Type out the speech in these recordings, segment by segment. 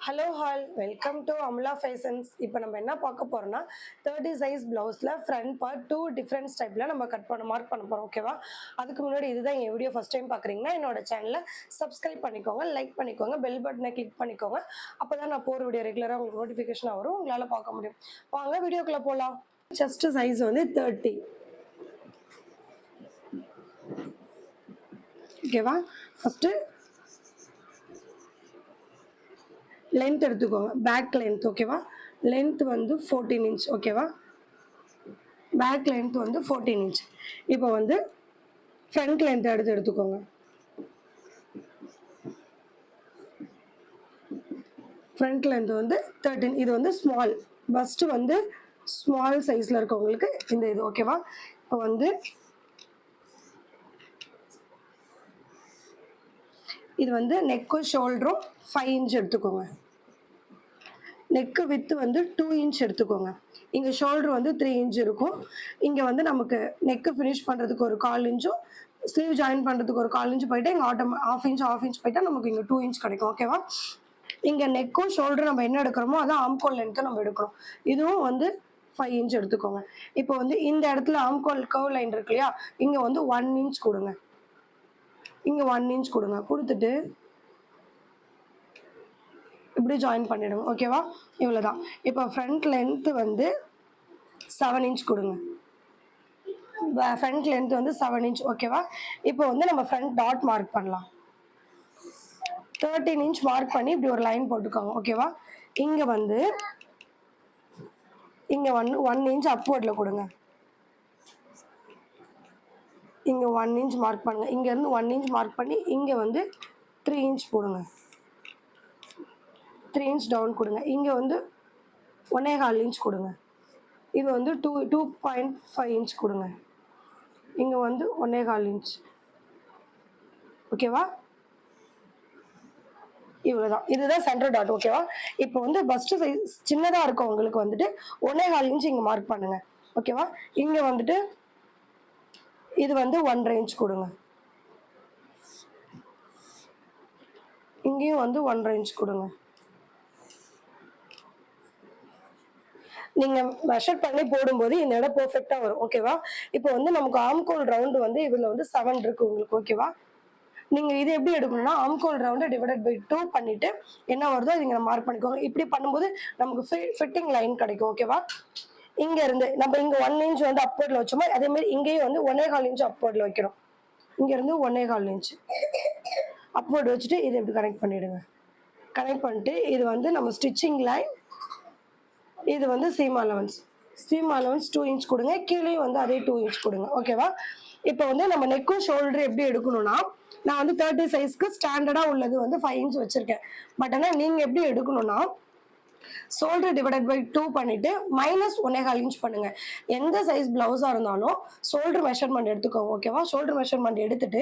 Hello hall welcome to Amala fashions. இப்போ நம்ம என்ன பார்க்க போறோம்னா 30 சைஸ் பிளவுஸில் ஃப்ரண்ட் பார்ட் 2 டிஃப்ரெண்ட் டைப்பில் நம்ம மார்க் பண்ண போகிறோம். ஓகேவா? அதுக்கு முன்னாடி இதுதான் என் வீடியோ ஃபஸ்ட் டைம் பார்க்குறீங்கன்னா என்னோட சேனலை சப்ஸ்கிரைப் பண்ணிக்கோங்க, லைக் பண்ணிக்கோங்க, பெல் பட்டனை கிளிக் பண்ணிக்கோங்க. அப்போ தான் நான் போகிற வீடியோ ரெகுலராக உங்களுக்கு நோட்டிஃபிகேஷனாக வரும், உங்களால் பார்க்க முடியும். வாங்க வீடியோக்குள்ளே போகலாம். செஸ்ட் சைஸ் வந்து 30. ஓகேவா? ஃபஸ்ட்டு லென்த் எடுத்துக்கோங்க, பேக் லென்த். ஓகேவா? லென்த் வந்து 14 இன்ச். ஓகேவா? பேக் லென்த் வந்து 14 இன்ச். இப்போ வந்து ஃப்ரண்ட் லென்த் எடுத்துக்கோங்க. ஃப்ரண்ட் லென்த் வந்து 13. இது வந்து ஸ்மால் பஸ்ட் வந்து ஸ்மால் சைஸில் இருக்கவங்களுக்கு இந்த இது. ஓகேவா? இப்போ வந்து இது வந்து நெக்கும் ஷோல்டரும் 5 இன்ச் எடுத்துக்கோங்க. நெக்கு வித்து வந்து 2 இன்ச் எடுத்துக்கோங்க. இங்கே ஷோல்டர் வந்து 3 இன்ச் இருக்கும். இங்கே வந்து நமக்கு நெக்கு ஃபினிஷ் பண்ணுறதுக்கு ஒரு 1/4 இன்ச்சும் ஸ்லீவ் ஜாயின் பண்ணுறதுக்கு ஒரு 1/4 இன்ச் போயிட்டு இங்கே ஹாஃப் இன்ச் போயிட்டால் நமக்கு இங்கே 2 இன்ச் கிடைக்கும். ஓகேவா? இங்கே நெக்கும் ஷோல்டர் நம்ம என்ன எடுக்கிறோமோ அதான் ஆம்கோல் லென்த்தை நம்ம எடுக்கணும். இதுவும் வந்து 5 இன்ச் எடுத்துக்கோங்க. இப்போ வந்து இந்த இடத்துல ஆம்கோல் கர்வ் லைன் இருக்கு இல்லையா, இங்கே வந்து 1 இன்ச் கொடுங்க. இங்கே 1 இன்ச் கொடுங்க. கொடுத்துட்டு இப்படி ஜாயின் பண்ணிவிடுங்க. ஓகேவா? இவ்வளோதான். இப்போ ஃப்ரண்ட் லென்த்து வந்து 7 இன்ச் கொடுங்க. ஃப்ரண்ட் லென்த் வந்து 7 இன்ச். ஓகேவா? இப்போ வந்து நம்ம ஃப்ரண்ட் டாட் மார்க் பண்ணலாம். 13 இன்ச் மார்க் பண்ணி இப்படி ஒரு லைன் போட்டுக்கோங்க. ஓகேவா? இங்கே வந்து இங்கே 1 இன்ச் அப்வர்டில் கொடுங்க. இங்கே 1 இன்ச் மார்க் பண்ணுங்க. இங்கேருந்து 1 இன்ச் மார்க் பண்ணி இங்கே வந்து 3 இன்ச் போடுங்க. 3 இன்ச் டவுன் கொடுங்க. இங்கே வந்து 1.25 இன்ச் கொடுங்க. இது வந்து 2.5 இன்ச் கொடுங்க. இங்கே வந்து 1.25 இன்ச். ஓகேவா? இவ்வளோதான். இதுதான் சென்டர் டாட். ஓகேவா? இப்போ வந்து பஸ்ட் சைஸ் சின்னதாக இருக்கும் உங்களுக்கு வந்துட்டு 1.25 இன்ச் இங்கே மார்க் பண்ணுங்க. ஓகேவா? இங்கே வந்துட்டு இது வந்து 1.5 இன்ச் கொடுங்க. இங்கேயும் வந்து 1.5 இன்ச் கொடுங்க. நீங்கள் மெஷர் பண்ணி போடும்போது இந்த இடம் பர்ஃபெக்டாக வரும். ஓகேவா? இப்போ வந்து நமக்கு ஆம்கோல் ரவுண்டு வந்து இதில் வந்து 7 இருக்குது உங்களுக்கு. ஓகேவா? நீங்கள் இது எப்படி எடுக்கணும்னா ஆம்கோல் ரவுண்டை டிவைடட் பை 2 பண்ணிவிட்டு என்ன வருதோ அது நீங்கள் மார்க் பண்ணிக்கோங்க. இப்படி பண்ணும்போது நமக்கு ஃபிட்டிங் லைன் கிடைக்கும். ஓகேவா? இங்கேருந்து நம்ம இங்கே 1 இன்ச் வந்து அப்வர்டில் வச்சோமோ அதேமாதிரி இங்கேயும் வந்து 1.25 இன்ச் அப்வர்டில் வைக்கிறோம். இங்கேருந்து 1.25 இன்ச் அப்வர்டு வச்சுட்டு இதை இப்படி கனெக்ட் பண்ணிவிடுங்க. கனெக்ட் பண்ணிட்டு இது வந்து நம்ம ஸ்டிச்சிங் லைன், இது வந்து சீம் அலவன்ஸ். 2 இன்ச் கொடுங்க. கீழே வந்து அதே 2 இன்ச் கொடுங்க. ஓகேவா? இப்போ வந்து நம்ம நெக்கும் ஷோல்டர் எப்படி எடுக்கணும்னா நான் வந்து 30 சைஸ்க்கு ஸ்டாண்டர்டாக உள்ளது வந்து 5 இன்ச் வச்சுருக்கேன். பட் ஆனால் நீங்கள் எப்படி எடுக்கணும்னா ஷோல்டர் டிவைடட் பை 2 பண்ணிவிட்டு -1.25 இன்ச் பண்ணுங்க. எந்த சைஸ் பிளவுஸாக இருந்தாலும் ஷோல்டர் மெஷர்மெண்ட் எடுத்துக்கோங்க. ஓகேவா? ஷோல்டர் மெஷர்மெண்ட் எடுத்துட்டு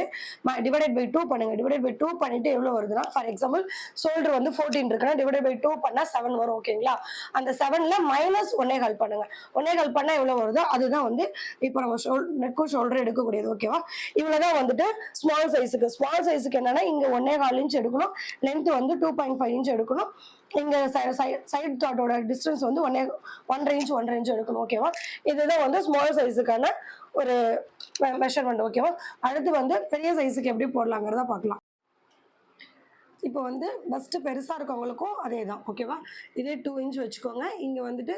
டிவைடட் பை 2 பண்ணுங்க. டிவைடட் பை 2 பண்ணிட்டு எவ்வளோ வருதுன்னா, ஃபார் எக்ஸாம்பிள் ஷோல்டர் வந்து 14 இருக்குன்னா டிவைடட் பை 2 பண்ணால் 7 வரும். ஓகேங்களா? அந்த 7ல -1.25 பண்ணுங்க. 1.25 பண்ணால் எவ்வளோ வருதோ அதுதான் வந்து இப்போ நம்ம நெக்கும் ஷோல்டர் எடுக்கக்கூடியது. ஓகேவா? இவ்வளோதான் வந்துட்டு ஸ்மால் சைஸுக்கு என்னன்னா இங்கே 1.25 இன்ச் எடுக்கணும். லென்த் வந்து 2.5 இன்ச் எடுக்கணும். இங்கே சைட் டாட்டோட டிஸ்டன்ஸ் வந்து 1.5 இன்ச் எடுக்கணும். ஓகேவா? இதுதான் வந்து ஸ்மால் சைஸுக்கான ஒரு மெஷர்மெண்ட். ஓகேவா? அடுத்து வந்து பெரிய சைஸுக்கு எப்படி போடலாங்கிறத பார்க்கலாம். இப்போ வந்து பஸ்ட்டு பெருசாக இருக்கவங்களுக்கும் அதே தான். ஓகேவா? இதே 2 இன்ச் வச்சுக்கோங்க. இங்கே வந்துட்டு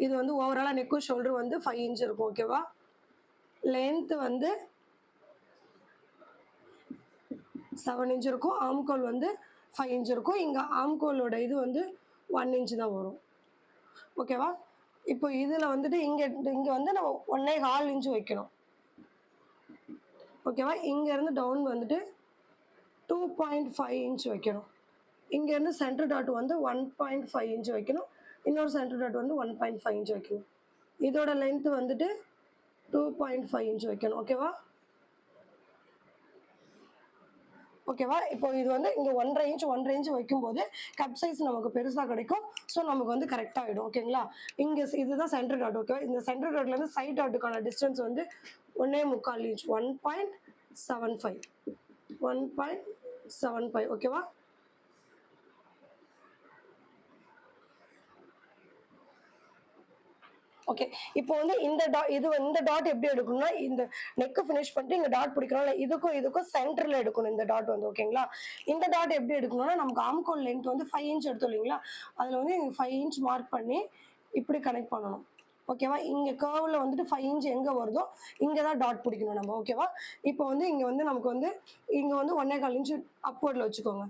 இது வந்து ஓவராலாக நெக்கும் ஷோல்டர் வந்து 5 இன்ச் இருக்கும். ஓகேவா? லென்த்து வந்து 7 இன்ச் இருக்கும். ஆம்கோல் வந்து 5 இன்ச் இருக்கும். இங்கே ஆம்கோலோட இது வந்து 1 இன்ச் தான் வரும். ஓகேவா? இப்போ இதில் வந்துட்டு இங்கே வந்து நம்ம 1.25 இன்ச் வைக்கணும். ஓகேவா? இங்கேருந்து டவுன் வந்துட்டு 2.5 இன்ச் வைக்கணும். இங்கேருந்து சென்டர் டாட் வந்து 1.5 இன்ச் வைக்கணும். இன்னொரு சென்டர் டாட் வந்து 1.5 இன்ச் வைக்கணும். இதோட லென்த்து வந்துட்டு 2.5 இன்ச் வைக்கணும். ஓகேவா? ஓகேவா? இப்போ இது வந்து இங்கே 1.5 இன்ச் வைக்கும்போது கப் சைஸ் நமக்கு பெருசாக கிடைக்கும். ஸோ நமக்கு வந்து கரெக்டாக ஆகிடும். ஓகேங்களா? இங்கே இதுதான் சென்டர் டாட். ஓகேவா? இந்த சென்டர் டாட்லேருந்து சைட் டாட்டுக்கான டிஸ்டன்ஸ் வந்து 1.25 இன்ச், 1.75. ஓகேவா? ஓகே. இப்போ வந்து இந்த டாட் எப்படி எடுக்கணும்னா, இந்த நெக் ஃபினிஷ் பண்ணிட்டு இங்க டாட் பிடிக்கிறோம்ல, இதுக்கும் சென்டர்ல எடுக்கணும் இந்த டாட் வந்து ஓகேங்களா? இந்த டாட் எப்படி எடுக்கணும்னா, நமக்கு ஆம்கோல் லென்த் வந்து 5 இன்ச் எடுத்தோம் இல்லைங்களா? அதுல வந்து இங்க 5 இன்ச் மார்க் பண்ணி இப்படி கனெக்ட் பண்ணணும். ஓகேவா? இங்க கர்வ்ல வந்துட்டு 5 இன்ச் எங்க வருதோ, இங்க தான் டாட் பிடிக்கணும் நம்ம. ஓகேவா? இப்போ வந்து இங்க வந்து நமக்கு வந்து இங்க வந்து 1 1/4 இன்ச் அப்வர்ட்ல வச்சுக்கோங்க.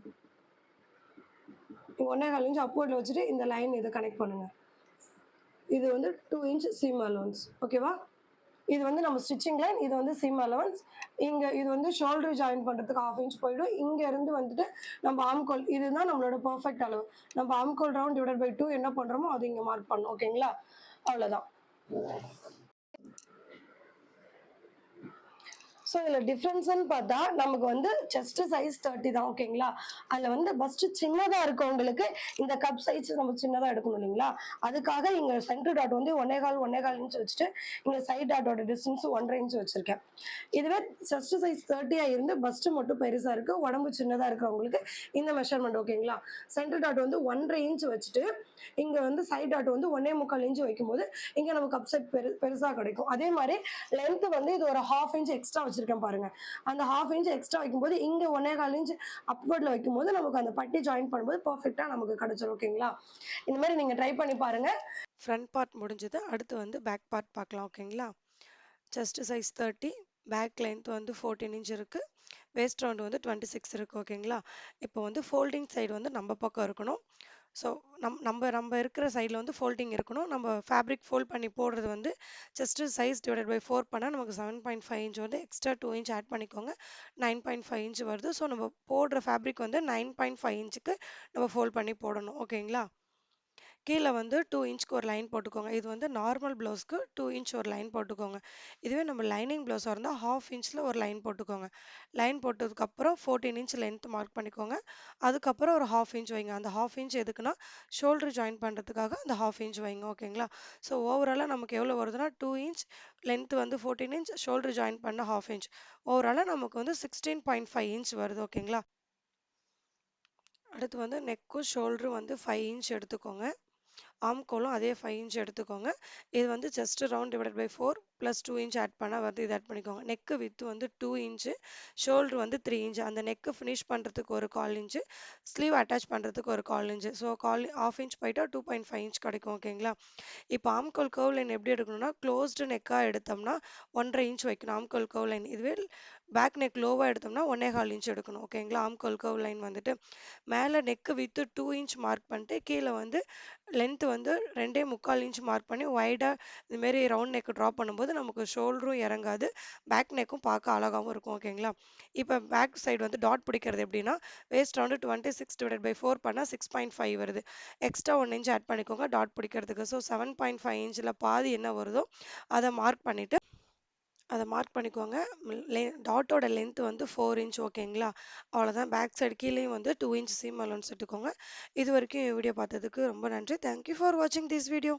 1 1/4 இன்ச் அப்வர்ட்ல வச்சுட்டு இந்த லைன் இதை கனெக்ட் பண்ணுங்க. இது வந்து 2 இன்ச் சீம் அலவன்ஸ். ஓகேவா? இது வந்து நம்ம ஸ்டிச்சிங் லைன், இது வந்து சீம் அலவன்ஸ். இது வந்து ஷோல்டர் ஜாயின் பண்றதுக்கு 1/2 இன்ச் போயிடும். இங்க இருந்து வந்துட்டு நம்ம ஆம்கோல், இதுதான் நம்மளோட பெர்ஃபெக்ட் அளவு. நம்ம ஆம்கோல் ரவுண்ட் டிவைடட் பை 2 என்ன பண்றோமோ அது இங்க மார்க் பண்ணணும். ஓகேங்களா? அவ்வளவுதான். ஸோ இதில் டிஃப்ரென்ஸ்ன்னு பார்த்தா நமக்கு வந்து செஸ்ட் சைஸ் 30 தான். ஓகேங்களா? அதில் வந்து பஸ்ட் சின்னதாக இருக்கவங்களுக்கு இந்த கப் சைஸ் நம்ம சின்னதாக எடுக்கணும் இல்லைங்களா? அதுக்காக இங்கே சென்டர் டாட் வந்து 1 1/4 இன்ச் வச்சுட்டு இங்கே சைட் டாட்டோட டிஸ்டன்ஸ் 1.5 இன்ச் வச்சிருக்கேன். இதுவே செஸ்ட் சைஸ் 30 இருந்து பஸ்ட் மட்டும் பெருசாக இருக்கு, உடம்பு சின்னதாக இருக்கிறவங்களுக்கு இந்த மெஷர்மெண்ட். ஓகேங்களா? சென்டர் டாட் வந்து 1.5 இன்ச் வச்சுட்டு இங்கே வந்து சைட் டாட் வந்து 1.25 இன்ச் வைக்கும்போது இங்கே நமக்கு கப் செட் பெருசாக கிடைக்கும். அதே மாதிரி லென்த் வந்து இது ஒரு 1/2 இன்ச் எக்ஸ்ட்ரா வச்சிருக்கேன் பாருங்க. அந்த 1/2 இன்ச் எக்ஸ்ட்ரா வைக்கும்போது இங்க 1 1/4 இன்ச் அப்வர்ட்ல வைக்கும்போது நமக்கு அந்த பட்டி ஜாயின் பண்ணும்போது பெர்ஃபெக்ட்டா நமக்கு கிடைச்சிரும். ஓகேங்களா? இந்த மாதிரி நீங்க ட்ரை பண்ணி பாருங்க. ஃப்ரண்ட் பார்ட் முடிஞ்சது. அடுத்து வந்து பேக் பார்ட் பார்க்கலாம். ஓகேங்களா? செஸ்ட் சைஸ் 30, பேக் லென்த் வந்து 14 இன்ச் இருக்கு, வேஸ்ட் ரவுண்ட் வந்து 26 இருக்கு. ஓகேங்களா? இப்போ வந்து ஃபோல்டிங் சைடு வந்து நம்ம பக்கம் இருக்கணும். ஸோ நம்ம இருக்கிற சைடில் வந்து ஃபோல்டிங் இருக்கணும். நம்ம ஃபேப்ரிக் ஃபோல்ட் பண்ணி போடுறது வந்து செஸ்ட் சைஸ் டிவைடட் பை 4 பண்ணால் நமக்கு 7.5 இன்ச் வந்து எக்ஸ்ட்ரா 2 இன்ச் ஆட் பண்ணிக்கோங்க. 9.5 இன்ச் வருது. ஸோ நம்ம போடுற ஃபேப்ரிக் வந்து 9.5 இன்ச்சுக்கு நம்ம ஃபோல்ட் பண்ணி போடணும். ஓகேங்களா? கீழே வந்து 2 இன்ச்க்கு ஒரு லைன் போட்டுக்கோங்க. இது வந்து நார்மல் ப்ளவுஸ்க்கு 2 இன்ச் ஒரு லைன் போட்டுக்கோங்க. இதுவே நம்ம லைனிங் ப்ளவுஸாக இருந்தால் 1/2 இன்ச்சில் ஒரு லைன் போட்டுக்கோங்க. லைன் போட்டதுக்கப்புறம் 14 இன்ச் லென்த் மார்க் பண்ணிக்கோங்க. அதுக்கப்புறம் ஒரு 1/2 இன்ச் வைங்க. அந்த 1/2 இன்ச் எதுக்குன்னா ஷோல்டர் ஜாயின் பண்ணுறதுக்காக அந்த 1/2 இன்ச் வைங்க. ஓகேங்களா? ஸோ ஓவராலாக நமக்கு எவ்வளோ வருதுன்னா 2 இன்ச், லென்த் வந்து 14 இன்ச், ஷோல்டர் ஜாயின் பண்ண 1/2 இன்ச். ஓவராலாக நமக்கு வந்து 16.5 இன்ச் வருது. ஓகேங்களா? அடுத்து வந்து நெக்கும் ஷோல்டரும் வந்து 5 இன்ச் எடுத்துக்கோங்க. ஆம்கோலும் அதே 5 இன்ச் எடுத்துக்கோங்க. இது வந்து just round divided by 4 plus 2 inch add பண்ணால் வந்து இது ஆட் பண்ணிக்கோங்க. நெக்கு வித்து வந்து 2 இன்ச்சு, ஷோல்டர் வந்து 3 இன்ச். அந்த நெக்கு ஃபினிஷ் பண்ணுறதுக்கு ஒரு 1/4 இன்ச்சு, ஸ்லீவ் அட்டாச் பண்ணுறதுக்கு ஒரு 1/4 இன்ச்சு. ஸோ 1/2 இன்ச் போயிட்டா 2.5 இன்ச் கிடைக்கும். ஓகேங்களா? இப்போ ஆம்கோல் கர்வ் லைன் எப்படி எடுக்கணும்னா, க்ளோஸ்டு நெக்காக எடுத்தோம்னா 1.5 இன்ச் வைக்கணும் ஆம்கோல் கர்வ் லைன். இதுவே பேக் நெக் லோவாக எடுத்தோம்னா 1 1/4 இன்ச் எடுக்கணும். ஓகேங்களா? ஆம்கோல் கர்வ் லைன் வந்துட்டு மேலே நெக்கு வித்து 2 இன்ச் மார்க் பண்ணிட்டு கீழே வந்து லென்த் வந்து 2.25 இன்ச் மார்க் பண்ணி வைடாக இதுமாரி ரவுண்ட் நெக் ட்ரா பண்ணும்போது நமக்கு ஷோல்டரும் இறங்காது, பேக் நெக்கும் பார்க்க அழகாகவும் இருக்கும். ஓகேங்களா? இப்போ பேக் சைடு வந்து டாட் பிடிக்கிறது எப்படின்னா, வேஸ்ட் ரவுண்டு 26 டிவைடட் பை 4 பண்ணால் 6.5 வருது. எக்ஸ்ட்ரா 1 இன்ச் ஆட் பண்ணிக்கோங்க டாட் பிடிக்கிறதுக்கு. ஸோ 7.5 இன்ச்சில் பாதி என்ன வருதோ அதை மார்க் பண்ணிவிட்டு பண்ணிக்கோங்க. டாட்டோட லென்த் வந்து 4 இன்ச். ஓகேங்களா? அவ்வளோதான். பேக் சைடு கீழேயும் வந்து 2 இன்ச் சீம் அலோன்ஸ் எடுத்துக்கோங்க. இது வரைக்கும் வீடியோ பார்த்ததுக்கு ரொம்ப நன்றி. தேங்க்யூ ஃபார் வாட்சிங் திஸ் வீடியோ.